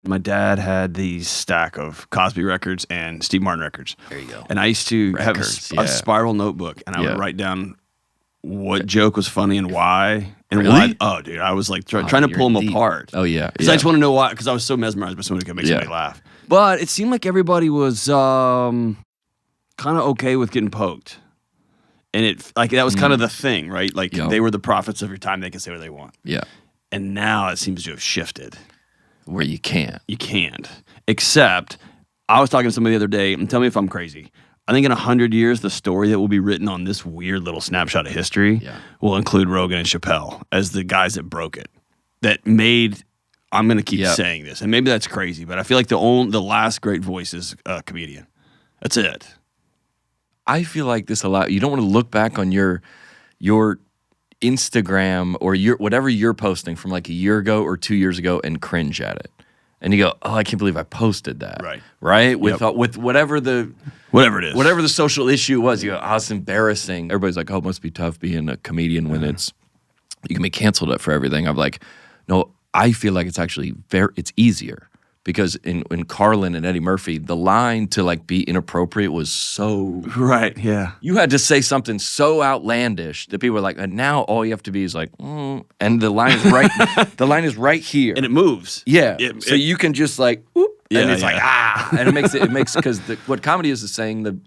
My dad had these stack of Cosby records and Steve Martin records. There you go. And I used to have Records, a spiral notebook, and I would write down what joke was funny and why. And Really? why. Oh, dude, I was like trying to pull them apart. Oh, yeah. Because I just want to know why, because I was so mesmerized by somebody who could make somebody laugh. But it seemed like everybody was kind of okay with getting poked. And that was kind of the thing, right? Like they were the prophets of your time. They could say what they want. Yeah. And now it seems to have shifted. Where you can't. You can't. Except, I was talking to somebody the other day, and tell me if I'm crazy. I think in 100 years, the story that will be written on this weird little snapshot of history will include Rogan and Chappelle as the guys that broke it. That made, I'm going to keep saying this, and maybe that's crazy, but I feel like the last great voice is a comedian. That's it. I feel like this a lot. You don't want to look back on your Instagram or whatever you're posting from like a year ago or 2 years ago and cringe at it. And you go, oh, I can't believe I posted that. Right? With whatever it is. Whatever the social issue was, you go, oh, it's embarrassing. Everybody's like, oh, it must be tough being a comedian when you can be canceled for everything. I'm like, no, I feel like it's actually it's easier. Because in Carlin and Eddie Murphy, the line to like be inappropriate was so you had to say something so outlandish that people were like, and now all you have to be is like, and the line is right. The line is right here, and it moves. Yeah, so you can just like, whoop, and it's like and it makes because what comedy is saying the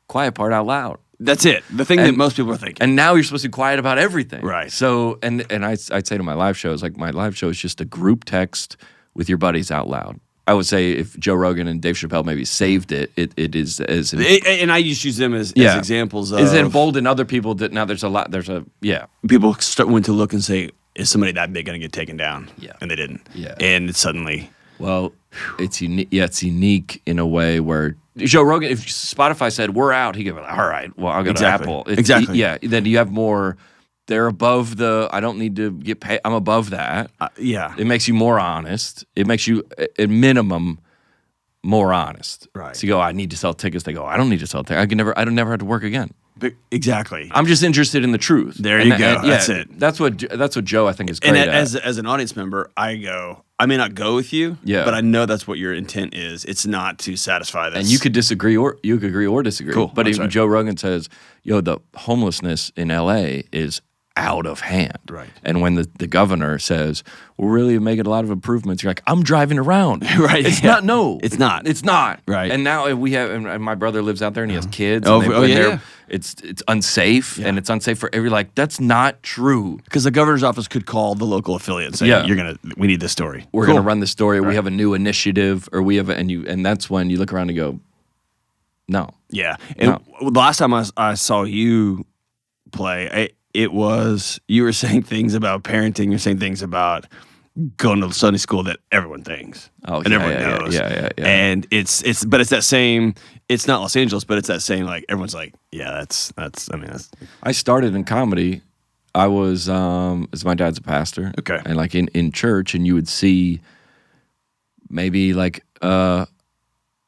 quiet part out loud. That's it. The thing that most people are thinking. And now you're supposed to be quiet about everything, right? So and I'd say to my live shows, like my live show is just a group text with your buddies out loud. I would say if Joe Rogan and Dave Chappelle maybe saved it is as and I just use them as examples of. Is it embolden other people that now people went to look and say, is somebody that big going to get taken down? Yeah. And they didn't. Yeah. And it's suddenly. Well, it's unique. Yeah, it's unique in a way where Joe Rogan, if Spotify said we're out, he could be like, all right, well I'll go to Apple. Exactly. Then you have more. They're above I don't need to get paid. I'm above that. It makes you more honest. It makes you, at minimum, more honest. Right. So you go, I need to sell tickets. They go, I don't need to sell tickets. I don't never have to work again. Exactly. I'm just interested in the truth. There you go. That's it. That's what Joe, I think, is great and at. As an audience member, I may not go with you, but I know that's what your intent is. It's not to satisfy this. And you could disagree or you could agree or disagree. Cool. But if Joe Rogan says, the homelessness in LA is out of hand. Right. And when the governor says, we're really making a lot of improvements, you're like, I'm driving around. Right. It's not, no. It's not. It's not. Right. And now and my brother lives out there and he has kids. It's unsafe and it's unsafe for that's not true. Because the governor's office could call the local affiliate and say, we need this story. We're going to run this story. Right. We have a new initiative or and that's when you look around and go, no. Yeah. And the last time I saw you play, it was, you were saying things about parenting, you're saying things about going to Sunday school that everyone thinks. Oh, and everyone knows. Yeah. And it's that same, it's not Los Angeles, but it's that same, like, everyone's like, that's. I started in comedy. I was, as my dad's a pastor. Okay. And like in church, and you would see maybe like,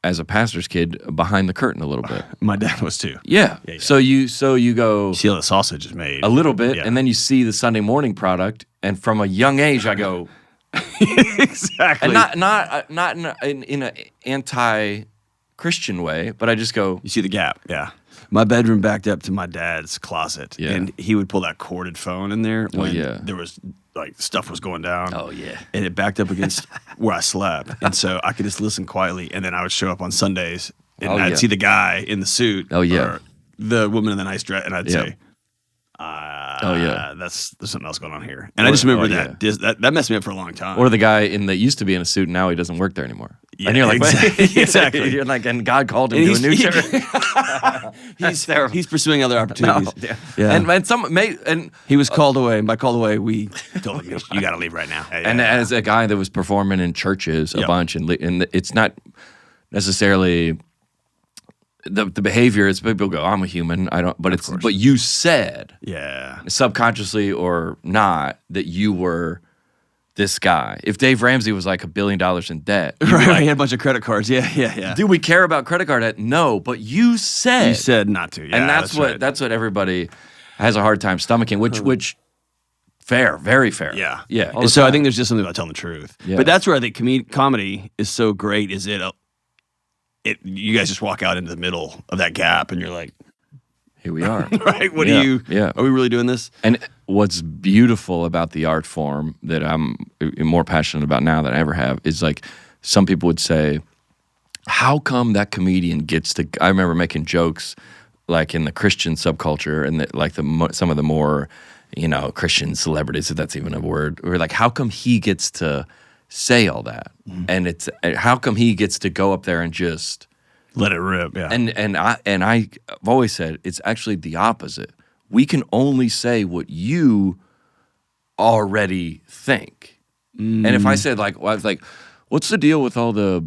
as a pastor's kid, behind the curtain a little bit. My dad was too. Yeah. So you go. You see how the sausage is made. A little bit, and then you see the Sunday morning product, and from a young age, I go. Exactly. And not in an anti-Christian way, but I just go. You see the gap. Yeah. My bedroom backed up to my dad's closet, and he would pull that corded phone in there when there was like stuff was going down. Oh yeah, and it backed up against where I slept, and so I could just listen quietly. And then I would show up on Sundays, and I'd see the guy in the suit, or the woman in the nice dress, and I'd say, there's something else going on here. And I just remember that messed me up for a long time. Or the guy that used to be in a suit, and now he doesn't work there anymore. Yeah, and you're like, exactly. You're like, and God called him to a new church. He's pursuing other opportunities. No, and he was called away. And by called away, we told him, you got to leave right now. As a guy that was performing in churches a bunch, and it's not necessarily the behavior. It's people go, I'm a human. I don't. But you said, subconsciously or not, that you were this guy. If Dave Ramsey was like $1 billion in debt, right? He had a bunch of credit cards. Yeah. Do we care about credit card debt? No, but you said not to. Yeah, and that's what everybody has a hard time stomaching. Which Fair, very fair. Yeah. Yeah. And so I think there's just something about telling the truth. Yeah. But that's where I think comedy is so great. Is you guys just walk out into the middle of that gap and you're like, here we are. Right? Yeah. Are we really doing this? And what's beautiful about the art form that I'm more passionate about now than I ever have is like some people would say, how come that comedian gets to, I remember making jokes like in the Christian subculture and some of the more, Christian celebrities, if that's even a word, or like, how come he gets to say all that? Mm-hmm. And how come he gets to go up there and just let it rip? Yeah. And I've always said it's actually the opposite. We can only say what you already think. And if I said I was like, what's the deal with all the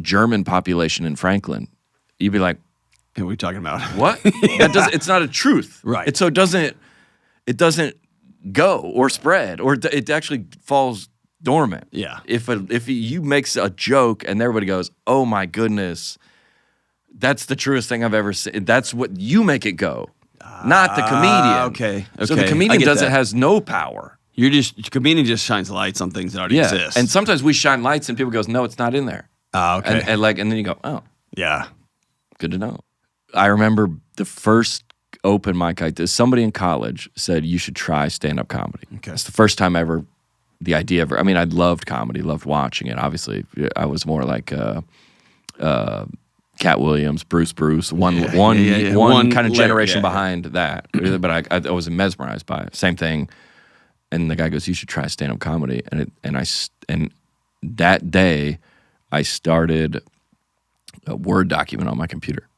German population in Franklin? You'd be like, what are we talking about? What? It's not a truth. Right. So it doesn't go or spread, or it actually falls dormant. Yeah. If you makes a joke and everybody goes, oh my goodness, that's the truest thing I've ever seen. That's what you make it go, not the comedian. Okay. So the comedian has no power. Comedian just shines lights on things that already exist. And sometimes we shine lights and people goes, no, it's not in there. Okay. And then you go, oh. Yeah. Good to know. I remember the first open mic I did, somebody in college said, you should try stand-up comedy. Okay. It's the first time ever, the idea ever, I mean, I loved comedy, loved watching it. Obviously, I was more like Cat Williams, Bruce, one kind of generation behind that. But I was mesmerized by it. Same thing. And the guy goes, you should try stand-up comedy. And that day, I started a Word document on my computer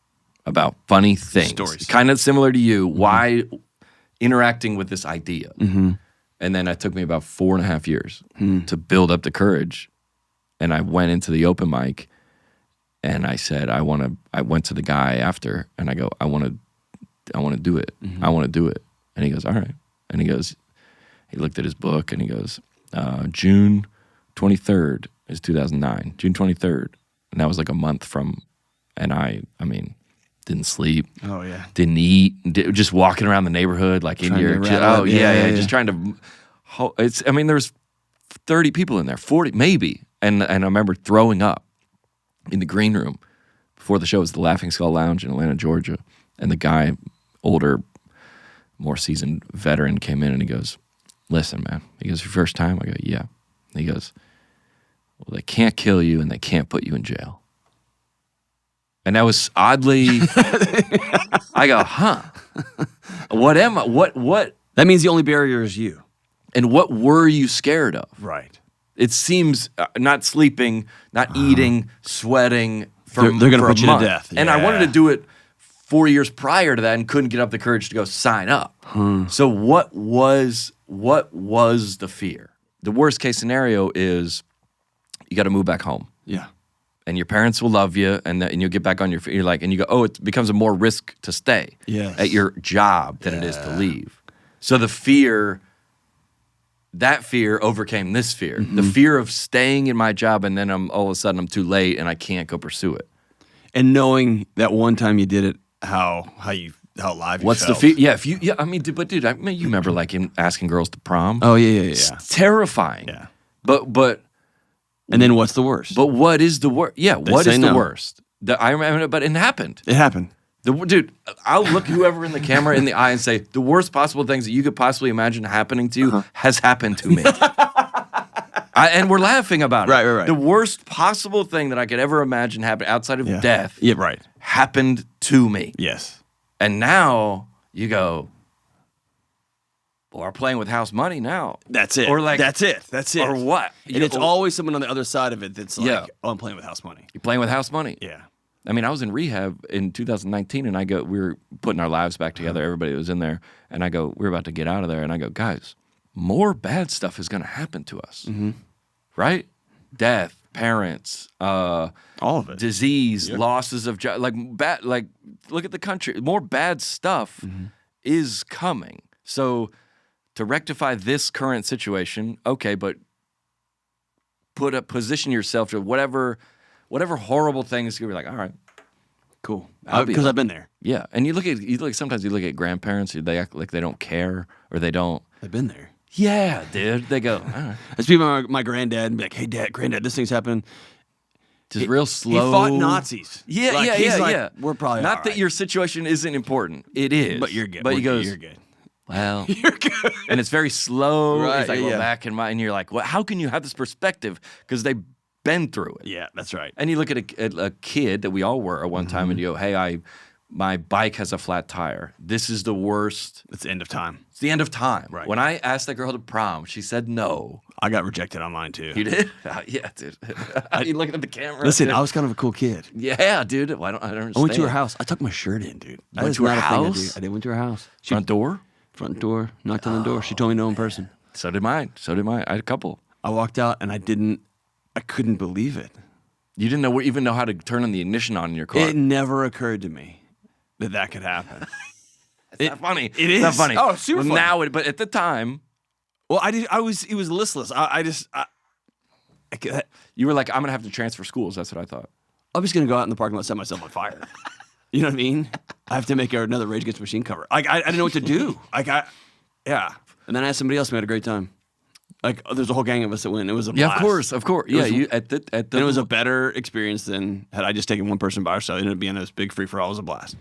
about funny things. Stories. Kind of similar to you, why interacting with this idea. Mm-hmm. And then it took me about 4.5 years to build up the courage. And I went into the open mic and I said, I went to the guy after and I go, I want to do it. Mm-hmm. I want to do it. And he goes, all right. And he looked at his book and he goes, June 23rd is 2009, June 23rd. And that was like a month from, and I mean, didn't sleep. Oh, yeah. Didn't eat. Just walking around the neighborhood like in your, just trying to, there's 30 people in there, 40 maybe. And I remember throwing up in the green room before the show. It was the Laughing Skull Lounge in Atlanta, Georgia. And the guy, older, more seasoned veteran, came in and he goes, listen, man. He goes, your first time? I go, yeah. And he goes, well, they can't kill you and they can't put you in jail. And that was oddly, I go, huh? What am I? What? That means the only barrier is you. And what were you scared of? Right. It seems not sleeping, not eating, sweating. They're going to put you to death. And I wanted to do it 4 years prior to that and couldn't get up the courage to go sign up. So what was the fear? The worst case scenario is you got to move back home. Yeah. And your parents will love you, and you'll get back on your feet. You're like, and you go, oh, it becomes a more risk to stay at your job than it is to leave. So the fear, that fear overcame this fear. Mm-hmm. The fear of staying in my job, and then all of a sudden I'm too late and I can't go pursue it. And knowing that one time you did it, how alive you What's felt. the fear? Yeah, you remember like him asking girls to prom? Oh yeah. It's terrifying. Yeah. But. And then what's the worst? But what is the worst? Yeah, what is the worst? I remember, but it happened. It happened. Dude, I'll look whoever in the camera in the eye and say, the worst possible things that you could possibly imagine happening to you has happened to me. And we're laughing about it. Right. The worst possible thing that I could ever imagine happen outside of death happened to me. Yes. And now you go, or playing with house money now. That's it. Or like that's it. Or what? And it's always someone on the other side of it that's like, oh, I'm playing with house money. You're playing with house money? Yeah. I mean, I was in rehab in 2019 and we were putting our lives back together. Everybody was in there. And I go, we're about to get out of there. And I go, guys, more bad stuff is going to happen to us. Mm-hmm. Right? Death, parents, all of it. Disease, losses of job, like look at the country. More bad stuff is coming. So to rectify this current situation, okay, but position yourself to whatever horrible things you're like, all right, Cool. Because I've been there. Yeah, and sometimes you look at grandparents, they act like they don't care or they don't. I've been there. Yeah, dude. They go, all right. I speak to my granddad and be like, hey, granddad, this thing's happening. Just real slow. He fought Nazis. Yeah, yeah. We're probably not that your situation isn't important. It is. But you're good. But he goes, you're good. Well, you're good. And it's very slow. Right, He's like, well, back in my, and you're like, well, how can you have this perspective? Because they've been through it. Yeah, that's right. And you look at a kid that we all were at one time, and you go, hey, my bike has a flat tire. This is the worst. It's the end of time. It's the end of time. Right. When I asked that girl to prom, she said no. I got rejected online too. You did? Yeah, dude. You looking at the camera? Listen, I was kind of a cool kid. Yeah, dude. Well, I don't understand. I went to her house. I tucked my shirt in, dude. You went to her house? I did. Went to her house. Front door? Front door. Knocked on the door. She told me no in person. So did mine. I had a couple. I walked out and I couldn't believe it. You didn't even know how to turn on the ignition on in your car. It never occurred to me that could happen. It's not funny. It is. It's not funny. Oh, super funny. Now, but at the time, well, it was listless. You were like, I'm gonna have to transfer schools. That's what I thought. I'm just gonna go out in the parking lot, set myself on fire. You know what I mean? I have to make another Rage Against the Machine cover. I didn't know what to do. Yeah. And then I asked somebody else, and we had a great time. There's a whole gang of us that went. It was a blast. Yeah, of course. Yeah, and it was a better experience than had I just taken one person by ourselves. It ended up being this big free for all. It was a blast.